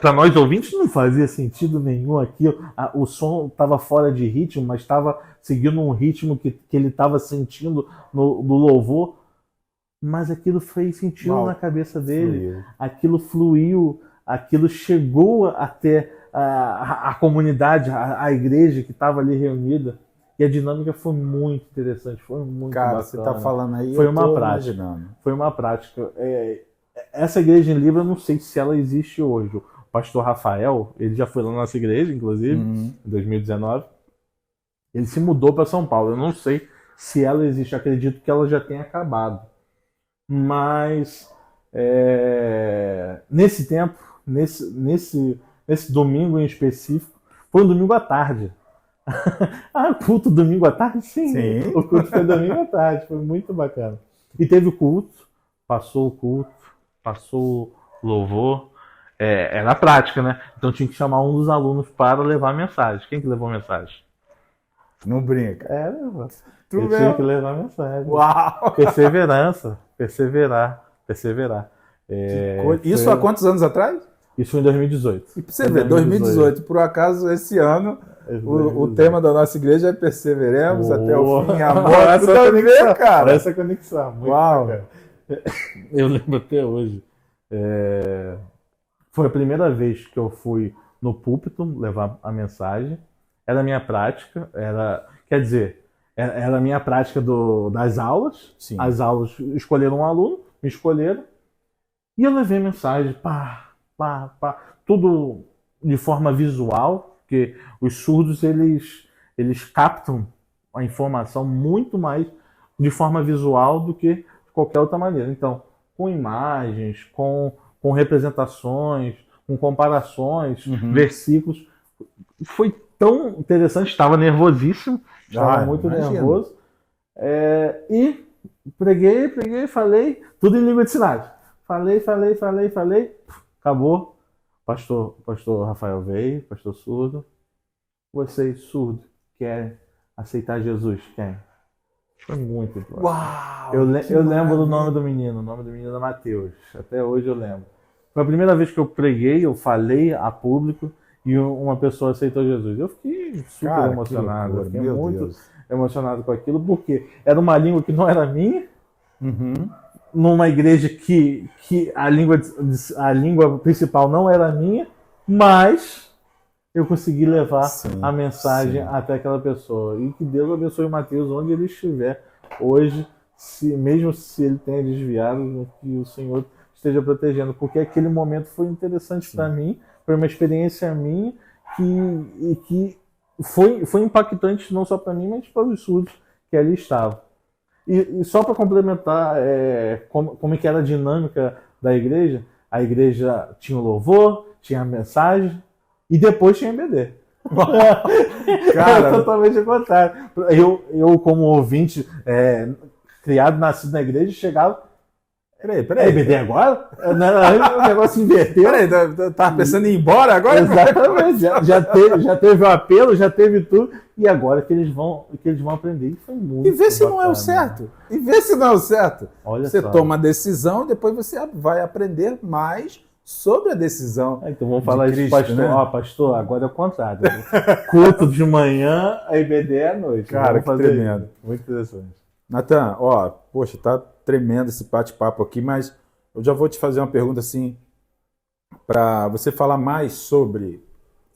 Para nós ouvintes não fazia sentido nenhum aquilo. O som estava fora de ritmo, mas estava seguindo um ritmo que ele estava sentindo no louvor. Mas aquilo fez sentido na cabeça dele. Aquilo fluiu. Aquilo chegou até a comunidade, a igreja que estava ali reunida. E a dinâmica foi muito interessante, foi muito bacana. Você está falando aí, foi uma prática. Imaginando. Foi uma prática. Essa igreja em Libra, eu não sei se ela existe hoje. O pastor Rafael, ele já foi lá na nossa igreja, inclusive, em 2019. Ele se mudou para São Paulo. Eu não sei se ela existe, acredito que ela já tenha acabado. Mas nesse tempo, nesse domingo em específico, foi um domingo à tarde. Culto domingo à tarde? Sim. O culto foi domingo à tarde, foi muito bacana. E teve o culto, passou o louvor, na prática, né? Então tinha que chamar um dos alunos para levar a mensagem. Quem que levou a mensagem? Não brinca. Eu tinha que levar a mensagem. Uau! Perseverar. Isso há quantos anos atrás? Isso foi em 2018. E pra você ver, 2018. Por acaso, esse ano, o tema da nossa igreja é perseveremos até o fim, amor. Essa conexão. Muito bacana. Eu lembro até hoje. Foi a primeira vez que eu fui no púlpito levar a mensagem. era a minha prática, quer dizer, era a minha prática das aulas. Sim. As aulas escolheram um aluno, me escolheram, e eu levei mensagem, tudo de forma visual, porque os surdos eles captam a informação muito mais de forma visual do que de qualquer outra maneira. Então, com imagens, com representações, com comparações, versículos. Foi tão interessante, estava nervosíssimo, estava muito nervoso. E preguei, falei, tudo em língua de sinais. Falei, acabou. Pastor Rafael veio, pastor surdo. Vocês surdos querem aceitar Jesus? Quem? Foi muito importante. Uau! Eu lembro do nome do menino. O nome do menino é Mateus. Até hoje eu lembro. Foi a primeira vez que eu preguei, eu falei a público e uma pessoa aceitou Jesus. Eu fiquei super emocionado. Eu fiquei muito emocionado com aquilo, porque era uma língua que não era minha, numa igreja que a língua principal não era minha, mas eu consegui levar a mensagem até aquela pessoa. E que Deus abençoe o Mateus onde ele estiver hoje, mesmo se ele tenha desviado, que o Senhor esteja protegendo, porque aquele momento foi interessante para mim, foi uma experiência minha que foi impactante não só para mim, mas para os surdos que ali estavam. E só para complementar como que era a dinâmica da igreja, a igreja tinha o louvor, tinha a mensagem e depois tinha EBD. Cara, totalmente ao contrário. Eu como ouvinte, criado, nascido na igreja, chegava. Peraí. EBD agora? O negócio inverteu. Peraí, tava pensando em ir embora agora? Exatamente. Já teve o apelo, já teve tudo. E agora que eles vão aprender. E foi muito E vê se bacana. não é o certo. Olha você só. toma a decisão, depois você vai aprender mais sobre a decisão. Então vamos falar isso, pastor. Né? Pastor, agora é o contrário. Culto de manhã, a EBD é à noite. Cara, que tremendo. Isso. Muito interessante. Natan, poxa, tá tremendo esse bate-papo aqui, mas eu já vou te fazer uma pergunta assim, para você falar mais sobre,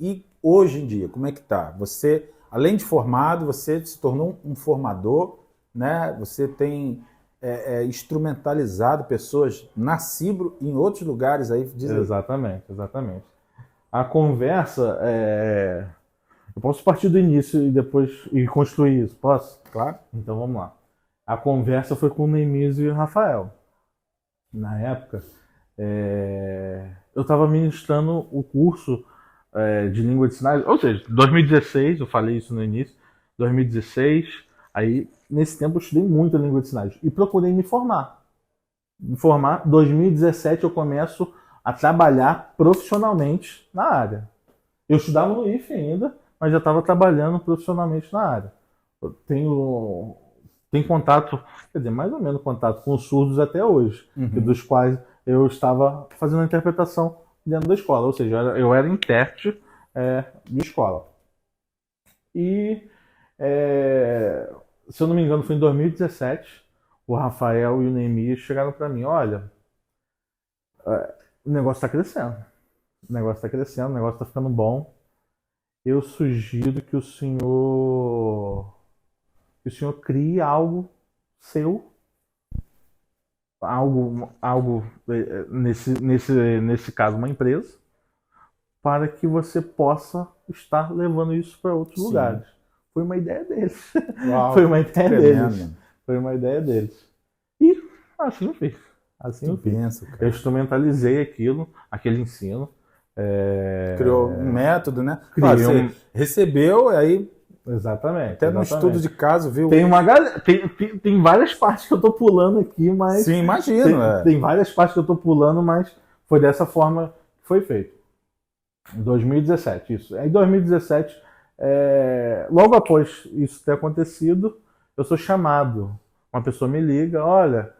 e hoje em dia, como é que tá? Você, além de formado, você se tornou um formador, né? Você tem instrumentalizado pessoas na Cibro e em outros lugares aí. Exatamente. A conversa, eu posso partir do início e depois construir isso, posso? Claro. Então vamos lá. A conversa foi com o Neemísio e o Rafael. Na época, eu estava ministrando o curso de língua de sinais, ou seja, 2016, eu falei isso no início, 2016, aí nesse tempo eu estudei muito a língua de sinais e procurei me formar. 2017 eu começo a trabalhar profissionalmente na área. Eu estudava no IFE ainda, mas já estava trabalhando profissionalmente na área. Eu tenho contato, quer dizer, mais ou menos contato com os surdos até hoje, dos quais eu estava fazendo a interpretação dentro da escola, ou seja, eu era intérprete de escola. E, se eu não me engano, foi em 2017, o Rafael e o Neemias chegaram para mim, olha, o negócio está crescendo, o negócio está ficando bom, eu sugiro que o senhor crie algo seu, algo nesse caso uma empresa, para que você possa estar levando isso para outros lugares. Foi uma ideia deles. Uau, Foi uma ideia deles. E assim eu fiz. Eu instrumentalizei aquele ensino. Criou um método, né? Você recebeu, aí. Exatamente. Até no estudo de caso, viu? Tem várias partes que eu tô pulando aqui, mas. Sim, imagino. Tem várias partes que eu tô pulando, mas foi dessa forma que foi feito. Em 2017, isso. Em 2017, logo após isso ter acontecido, eu sou chamado. Uma pessoa me liga, olha,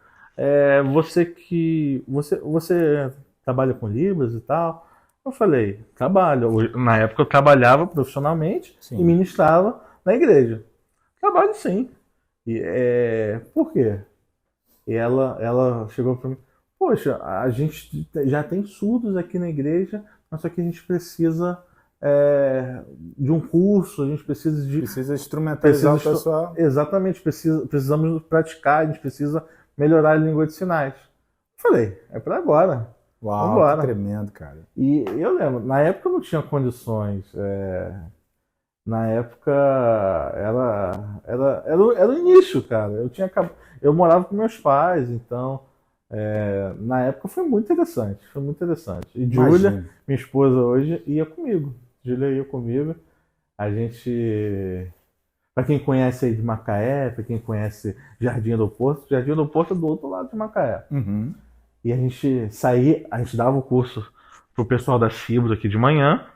você trabalha com Libras e tal? Eu falei, trabalho. Na época eu trabalhava profissionalmente e ministrava na igreja. Trabalho sim. Por quê? E ela chegou para mim, poxa, a gente já tem surdos aqui na igreja, mas só que a gente precisa de um curso, a gente precisa de... Precisa instrumentalizar o pessoal. Exatamente, precisamos praticar, a gente precisa melhorar a língua de sinais. Falei, é para agora. Uau, vambora. que tremendo, cara. E eu lembro, na época eu não tinha condições. Na época era o início, cara. Eu morava com meus pais, então na época foi muito interessante. Foi muito interessante. E Júlia, minha esposa hoje, ia comigo. Júlia ia comigo. A gente, para quem conhece aí de Macaé, para quem conhece Jardim do Porto é do outro lado de Macaé. Uhum. E a gente saía, a gente dava o curso pro pessoal da Cibro aqui de manhã.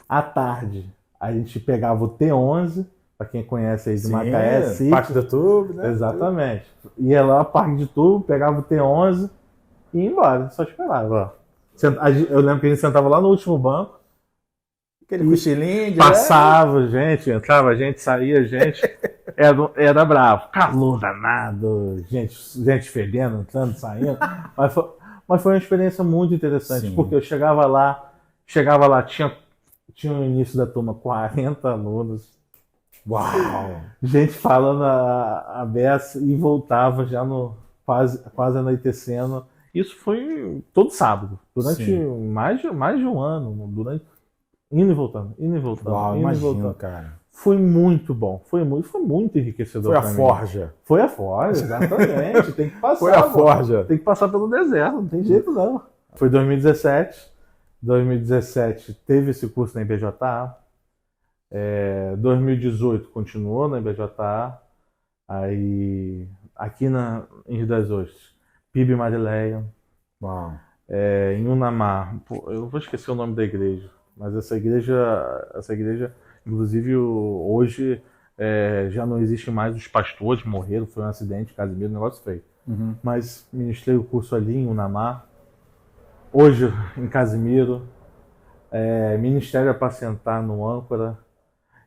À tarde, a gente pegava o T11, para quem conhece aí de Macaé, Parque do Tubo, né? Exatamente. Ia lá, Parque de Tubo, pegava o T11 e ia embora, só esperava. Eu lembro que a gente sentava lá no último banco. Aquele cochilinho. Passava, gente, entrava gente, saía gente. Era bravo. Calor danado, gente fedendo, entrando, saindo. Mas foi uma experiência muito interessante, porque eu chegava lá, tinha no início da turma 40 alunos. Uau! Gente falando a beça e voltava já no quase anoitecendo. Isso foi todo sábado, durante mais de um ano, indo e voltando. Uau, imagino, cara. Foi muito bom, foi muito enriquecedor. Foi a forja. Foi a forja, exatamente. Tem que passar. Foi a forja. Tem que passar pelo deserto, não tem jeito não. Foi 2017. 2017 teve esse curso na IBJA. 2018 continuou na IBJA. Aí aqui em Rio das Ostras, PIB Marileia. Uau. Em Unamar, eu vou esquecer o nome da igreja, mas essa igreja, inclusive hoje já não existe mais, os pastores morreram, foi um acidente, Casimiro, um negócio feio. Uhum. Mas ministrei o curso ali em Unamar, hoje em Casimiro, Ministério Apacentar no Âncora,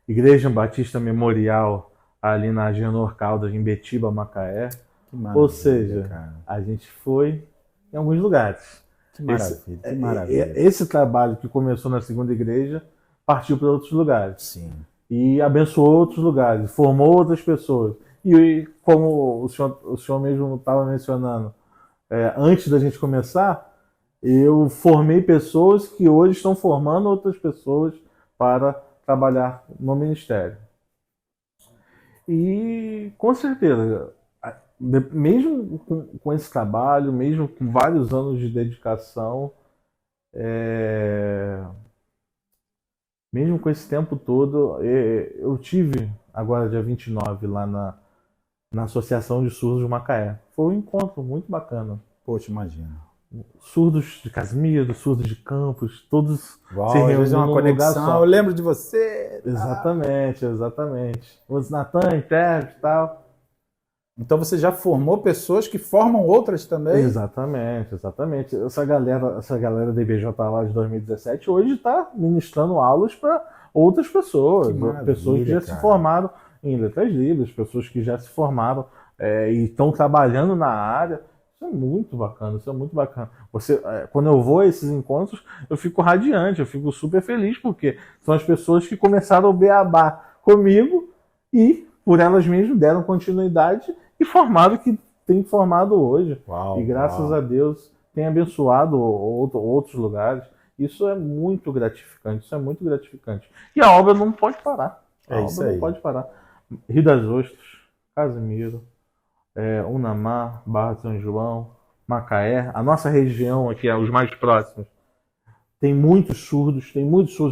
Igreja Batista Memorial ali na Agenor Caldas, em Betiba, Macaé. Ou seja, cara, a gente foi em alguns lugares. Que maravilha, que maravilha. Esse trabalho que começou na segunda igreja partiu para outros lugares. Sim. E abençoou outros lugares, formou outras pessoas. E como o senhor mesmo estava mencionando, antes da gente começar, eu formei pessoas que hoje estão formando outras pessoas para trabalhar no ministério. E com certeza, mesmo com esse trabalho, mesmo com vários anos de dedicação, mesmo com esse tempo todo, eu tive agora dia 29 lá na Associação de Surdos de Macaé. Foi um encontro muito bacana. Poxa, imagina. Surdos de Casimiro, surdos de Campos, todos se reuniram uma conexão. Eu lembro de você. Exatamente. Os Natan, intérprete e tal. Então você já formou pessoas que formam outras também? Exatamente. Essa galera da IBJ lá de 2017 hoje está ministrando aulas para outras pessoas. Pessoas que já se formaram em letras livres, pessoas que já se formaram e estão trabalhando na área. Isso é muito bacana. Quando eu vou a esses encontros, eu fico radiante, eu fico super feliz, porque são as pessoas que começaram o beabá comigo e, por elas mesmas, deram continuidade e formaram o que tem formado hoje. Uau, e graças a Deus tem abençoado outros lugares. Isso é muito gratificante, E a obra não pode parar. Não pode parar. Rio das Ostras, Casimiro, Unamar, Barra de São João, Macaé, a nossa região aqui, os mais próximos, tem muitos surdos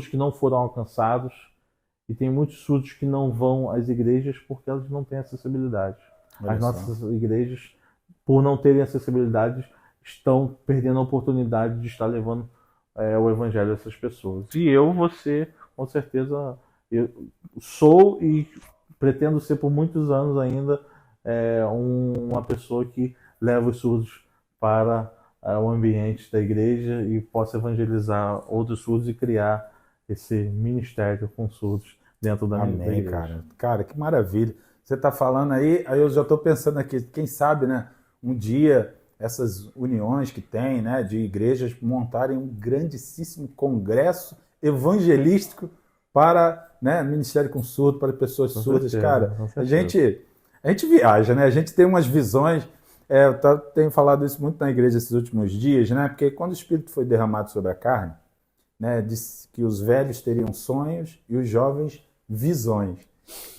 que não foram alcançados e tem muitos surdos que não vão às igrejas porque elas não têm acessibilidade. As nossas igrejas, por não terem acessibilidade, estão perdendo a oportunidade de estar levando o evangelho a essas pessoas. E você, com certeza, eu sou e pretendo ser por muitos anos ainda uma pessoa que leva os surdos para o ambiente da igreja e possa evangelizar outros surdos e criar esse ministério com surdos dentro da minha igreja. Amém, cara, que maravilha. Você está falando aí eu já estou pensando aqui, quem sabe, né, um dia essas uniões que tem, né, de igrejas montarem um grandíssimo congresso evangelístico para, né, ministério com surdo, para pessoas surdas. Cara, a gente viaja, né? A gente tem umas visões. Eu tenho falado isso muito na igreja esses últimos dias, né? Porque quando o Espírito foi derramado sobre a carne, né, disse que os velhos teriam sonhos e os jovens visões.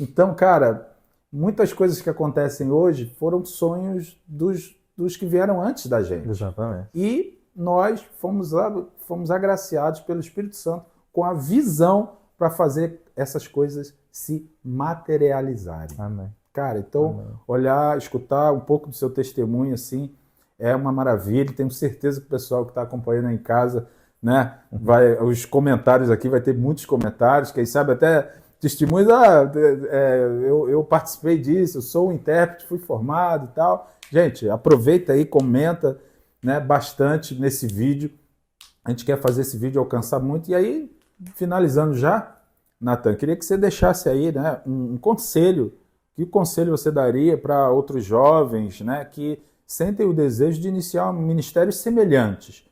Então, cara, muitas coisas que acontecem hoje foram sonhos dos que vieram antes da gente. Exatamente. E nós fomos agraciados pelo Espírito Santo com a visão para fazer essas coisas se materializarem. Amém. Cara, então, Amém. olhar, escutar um pouco do seu testemunho, assim, é uma maravilha. Tenho certeza que o pessoal que está acompanhando em casa, né, os comentários aqui, vai ter muitos comentários, quem sabe até testemunhos, eu participei disso, eu sou um intérprete, fui formado e tal. Gente, aproveita aí, comenta, né, bastante nesse vídeo. A gente quer fazer esse vídeo alcançar muito. E aí, finalizando já, Nathan, queria que você deixasse aí, né, um conselho. Que conselho você daria para outros jovens, né, que sentem o desejo de iniciar ministérios semelhantes,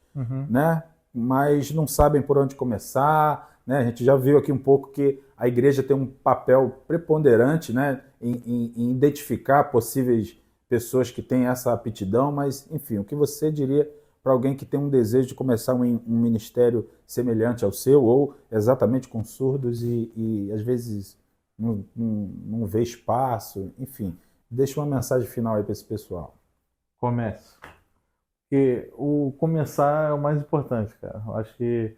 né, mas não sabem por onde começar, né? A gente já viu aqui um pouco que a igreja tem um papel preponderante, né, em identificar possíveis pessoas que têm essa aptidão, mas, enfim, o que você diria para alguém que tem um desejo de começar um ministério semelhante ao seu, ou exatamente com surdos e às vezes não vê espaço, enfim. Deixa uma mensagem final aí para esse pessoal. Comece. Porque o começar é o mais importante, cara. Eu acho que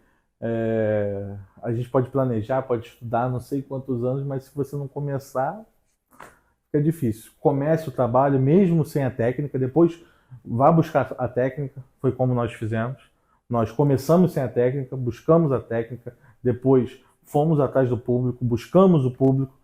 a gente pode planejar, pode estudar não sei quantos anos, mas se você não começar, fica difícil. Comece o trabalho, mesmo sem a técnica, depois vá buscar a técnica, foi como nós fizemos. Nós começamos sem a técnica, buscamos a técnica, depois fomos atrás do público, buscamos o público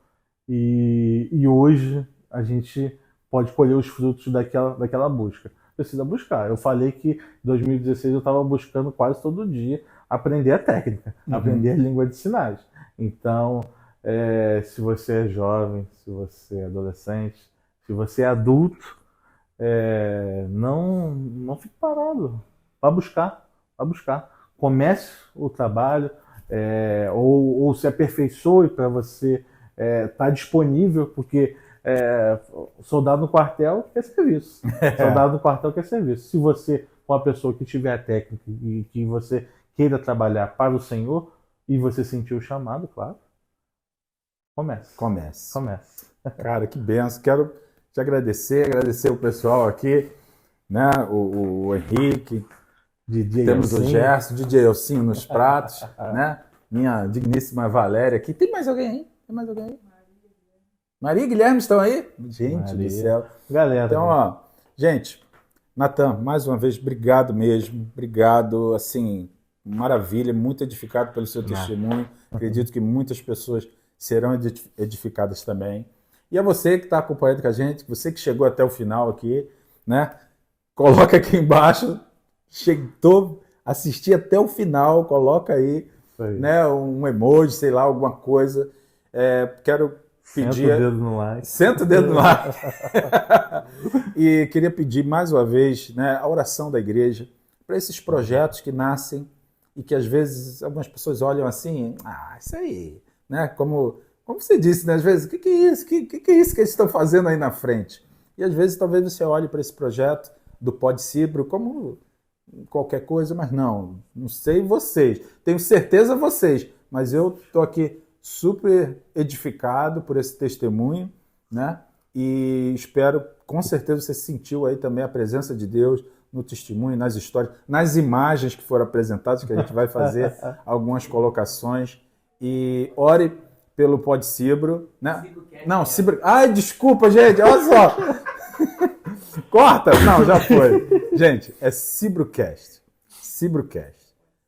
e hoje a gente pode colher os frutos daquela busca. Precisa buscar. Eu falei que em 2016 eu estava buscando quase todo dia aprender a técnica, aprender a língua de sinais. Então, se você é jovem, se você é adolescente, se você é adulto, não fique parado. Vá buscar. Comece o trabalho, ou se aperfeiçoe para você estar disponível, porque soldado no quartel quer serviço. Soldado no quartel quer serviço. Se você for uma pessoa que tiver a técnica e que você queira trabalhar para o Senhor e você sentir o chamado, claro, comece. Cara, que benção. Quero te agradecer o pessoal aqui, né? O Henrique, DJ temos Elcinho. o Gerson, DJ Elcinho nos pratos, né? Minha digníssima Valéria aqui. Tem mais alguém aí? Maria e Guilherme estão aí? Gente do céu. Galera. Então, ó, gente, Nathan, mais uma vez, obrigado mesmo. Obrigado, assim, maravilha, muito edificado pelo seu testemunho. Acredito que muitas pessoas serão edificadas também. E a você que está acompanhando com a gente, você que chegou até o final aqui, né? Coloca aqui embaixo, assistir até o final, coloca aí, né, um emoji, sei lá, alguma coisa. Quero pedir... Senta o dedo no like. Senta o dedo no like. E queria pedir mais uma vez, né, a oração da igreja para esses projetos que nascem e que às vezes algumas pessoas olham assim, isso aí, né? Como você disse, né? Às vezes, o que é isso? Que é isso que eles estão fazendo aí na frente? E às vezes talvez você olhe para esse projeto do Pod Cibro como qualquer coisa, mas não sei vocês, tenho certeza vocês, mas eu estou aqui super edificado por esse testemunho, né? E espero, com certeza você sentiu aí também a presença de Deus no testemunho, nas histórias, nas imagens que foram apresentadas, que a gente vai fazer algumas colocações. E ore pelo Pod Cibro, né? Não, Cibro... Ai, desculpa, gente, olha só. Corta! Não, já foi. Gente, é Cibrocast.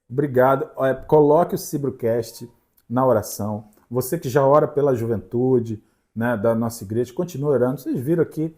Obrigado. Coloque o Cibrocast na oração. Você que já ora pela juventude, né, da nossa igreja, continue orando. Vocês viram aqui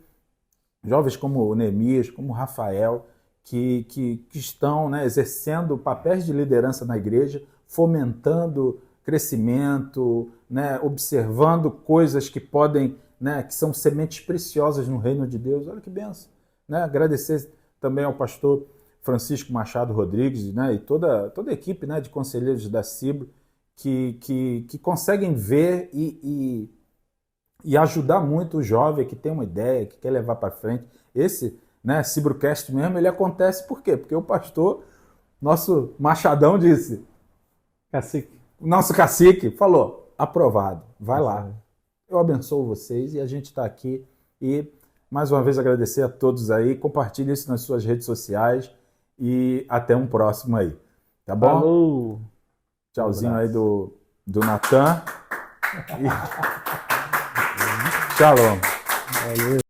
jovens como o Neemias, como o Rafael, que estão, né, exercendo papéis de liderança na igreja, fomentando crescimento, né, observando coisas que podem, né, que são sementes preciosas no reino de Deus. Olha que benção. Né? Agradecer também ao pastor Francisco Machado Rodrigues, né, e toda a equipe, né, de conselheiros da Cibro, que conseguem ver e ajudar muito o jovem que tem uma ideia, que quer levar para frente. Esse, né, Cibrocast mesmo, ele acontece por quê? Porque o pastor, nosso Machadão, disse, Cacique. nosso cacique falou, aprovado, vai lá. Eu abençoo vocês e a gente está aqui. E mais uma vez agradecer a todos aí, compartilhe isso nas suas redes sociais e até um próximo aí. Tá bom? Falou! Tchauzinho aí do Natan. E... Shalom. Valeu.